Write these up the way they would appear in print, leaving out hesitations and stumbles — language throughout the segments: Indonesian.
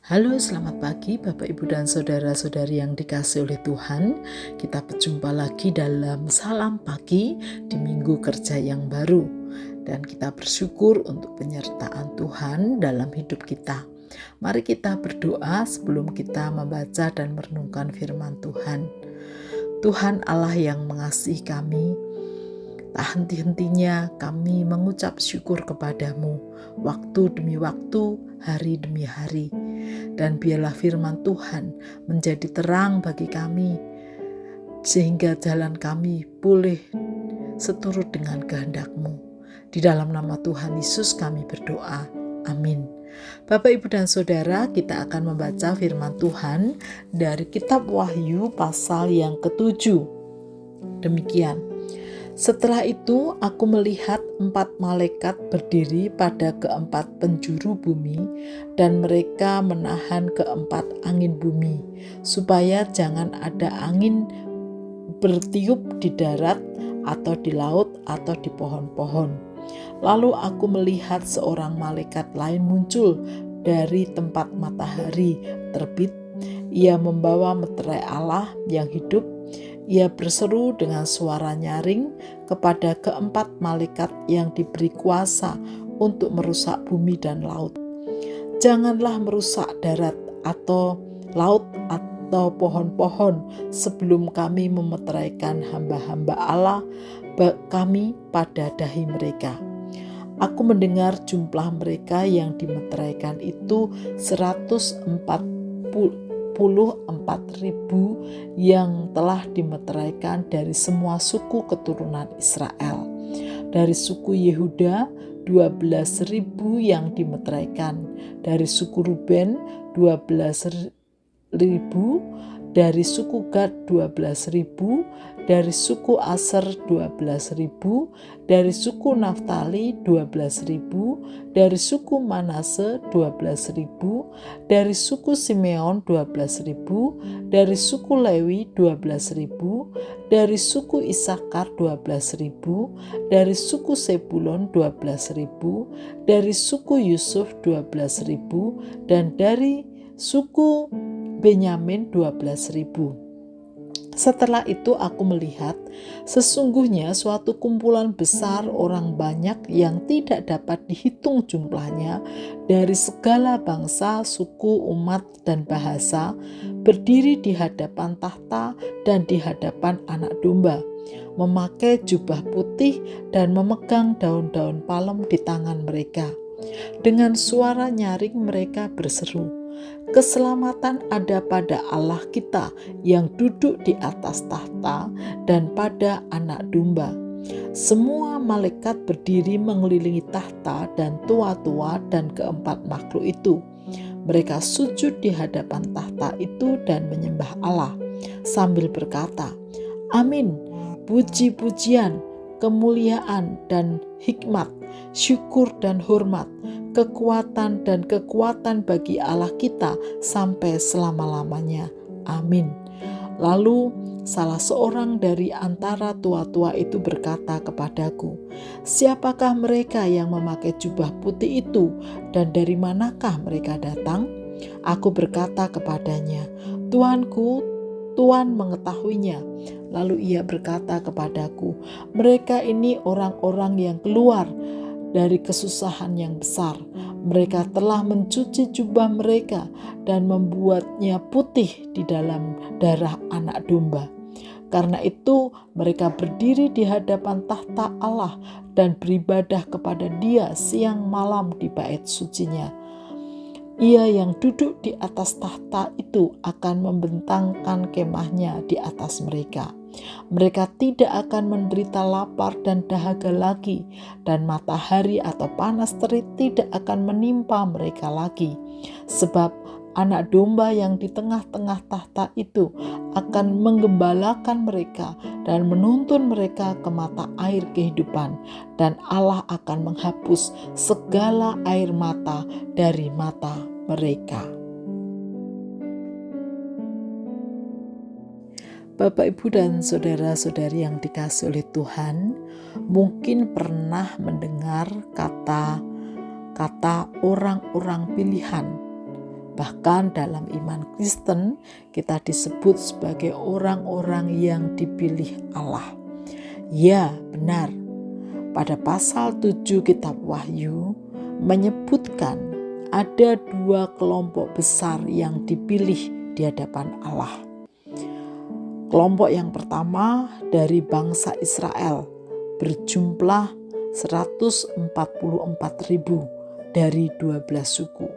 Halo, selamat pagi Bapak, Ibu, dan Saudara-saudari yang dikasihi oleh Tuhan. Kita berjumpa lagi dalam Salam Pagi di Minggu Kerja yang baru. Dan kita bersyukur untuk penyertaan Tuhan dalam hidup kita. Mari kita berdoa sebelum kita membaca dan merenungkan firman Tuhan. Tuhan Allah yang mengasihi kami, tak henti-hentinya kami mengucap syukur kepadamu, waktu demi waktu, hari demi hari. Dan biarlah firman Tuhan menjadi terang bagi kami, sehingga jalan kami boleh seturut dengan kehendak-Mu. Di dalam nama Tuhan Yesus kami berdoa. Amin. Bapak, Ibu, dan Saudara, kita akan membaca firman Tuhan dari kitab Wahyu pasal yang ke-7. Demikian. Setelah itu aku melihat 4 malaikat berdiri pada keempat penjuru bumi, dan mereka menahan keempat angin bumi, supaya jangan ada angin bertiup di darat atau di laut atau di pohon-pohon. Lalu aku melihat seorang malaikat lain muncul dari tempat matahari terbit. Ia membawa meterai Allah yang hidup. Ia berseru dengan suara nyaring kepada keempat malaikat yang diberi kuasa untuk merusak bumi dan laut. Janganlah merusak darat atau laut atau pohon-pohon sebelum kami memeteraikan hamba-hamba Allah kami pada dahi mereka. Aku mendengar jumlah mereka yang dimeteraikan itu 144.000 yang telah dimeteraikan dari semua suku keturunan Israel. Dari suku Yehuda 12.000 yang dimeteraikan, dari suku Ruben 12.000, dari suku Gad 12.000, dari suku Aser 12.000, dari suku Naftali 12.000, dari suku Manase 12.000, dari suku Simeon 12.000, dari suku Lewi 12.000, dari suku Isakar 12.000, dari suku Sebulon 12.000, dari suku Yusuf 12.000, dan dari suku Benyamin 12.000. Setelah itu aku melihat sesungguhnya suatu kumpulan besar orang banyak yang tidak dapat dihitung jumlahnya dari segala bangsa, suku, umat, dan bahasa berdiri di hadapan tahta dan di hadapan Anak Domba, memakai jubah putih dan memegang daun-daun palem di tangan mereka. Dengan suara nyaring mereka berseru, "Keselamatan ada pada Allah kita yang duduk di atas tahta dan pada Anak Domba." Semua malaikat berdiri mengelilingi tahta dan tua-tua dan keempat makhluk itu. Mereka sujud di hadapan tahta itu dan menyembah Allah sambil berkata, "Amin, puji-pujian, kemuliaan dan hikmat, syukur dan hormat, kekuatan dan kekuatan bagi Allah kita sampai selama-lamanya. Amin." Lalu salah seorang dari antara tua-tua itu berkata kepadaku, "Siapakah mereka yang memakai jubah putih itu dan dari manakah mereka datang?" Aku berkata kepadanya, "Tuanku, Tuhan mengetahuinya." Lalu ia berkata kepadaku, "Mereka ini orang-orang yang keluar dari kesusahan yang besar. Mereka telah mencuci jubah mereka dan membuatnya putih di dalam darah Anak Domba. Karena itu mereka berdiri di hadapan tahta Allah dan beribadah kepada Dia siang malam di bait sucinya. Ia yang duduk di atas tahta itu akan membentangkan kemahnya di atas mereka. Mereka tidak akan menderita lapar dan dahaga lagi, dan matahari atau panas terik tidak akan menimpa mereka lagi. Sebab Anak Domba yang di tengah-tengah tahta itu akan menggembalakan mereka dan menuntun mereka ke mata air kehidupan, dan Allah akan menghapus segala air mata dari mata mereka. Bapak, Ibu, dan saudara-saudari yang dikasihi oleh Tuhan, mungkin pernah mendengar kata orang-orang pilihan Bahkan dalam iman Kristen kita disebut sebagai orang-orang yang dipilih Allah. Ya, benar. Pada pasal 7 kitab Wahyu menyebutkan ada 2 kelompok besar yang dipilih di hadapan Allah. Kelompok yang pertama dari bangsa Israel berjumlah 144.000 dari 12 suku.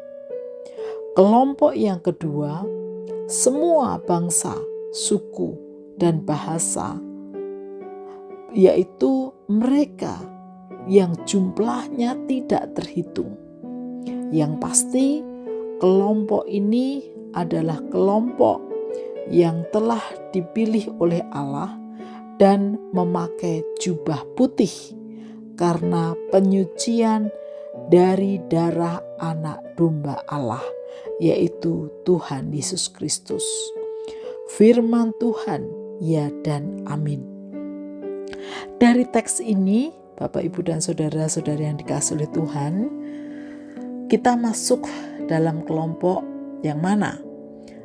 Kelompok yang kedua, semua bangsa, suku, dan bahasa, yaitu mereka yang jumlahnya tidak terhitung. Yang pasti, kelompok ini adalah kelompok yang telah dipilih oleh Allah dan memakai jubah putih karena penyucian dari darah anak domba Allah, yaitu Tuhan Yesus Kristus. Firman Tuhan, ya dan amin. Dari teks ini, Bapak, Ibu, dan saudara-saudari yang dikasihi oleh Tuhan, kita masuk dalam kelompok yang mana?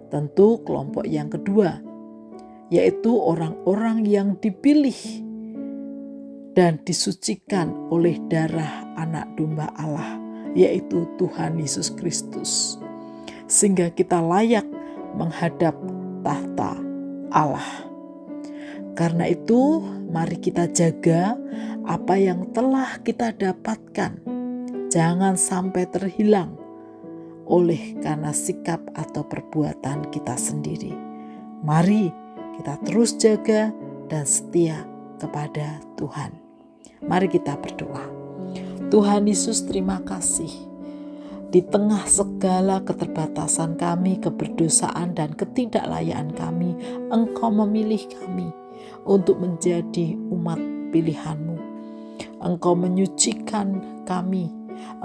Tentu kelompok yang kedua, yaitu orang-orang yang dipilih dan disucikan oleh darah anak domba Allah, yaitu Tuhan Yesus Kristus, sehingga kita layak menghadap tahta Allah. Karena itu, mari kita jaga apa yang telah kita dapatkan, jangan sampai terhilang oleh karena sikap atau perbuatan kita sendiri. Mari kita terus jaga dan setia kepada Tuhan. Mari kita berdoa. Tuhan Yesus, terima kasih. Di tengah segala keterbatasan kami, keberdosaan dan ketidaklayakan kami, Engkau memilih kami untuk menjadi umat pilihan-Mu. Engkau menyucikan kami.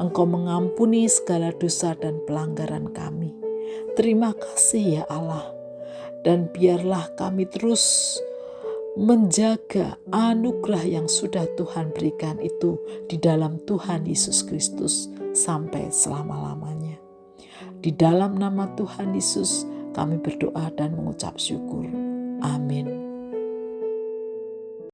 Engkau mengampuni segala dosa dan pelanggaran kami. Terima kasih ya Allah. Dan biarlah kami terus menjaga anugerah yang sudah Tuhan berikan itu di dalam Tuhan Yesus Kristus sampai selama-lamanya. Di dalam nama Tuhan Yesus kami berdoa dan mengucap syukur. Amin.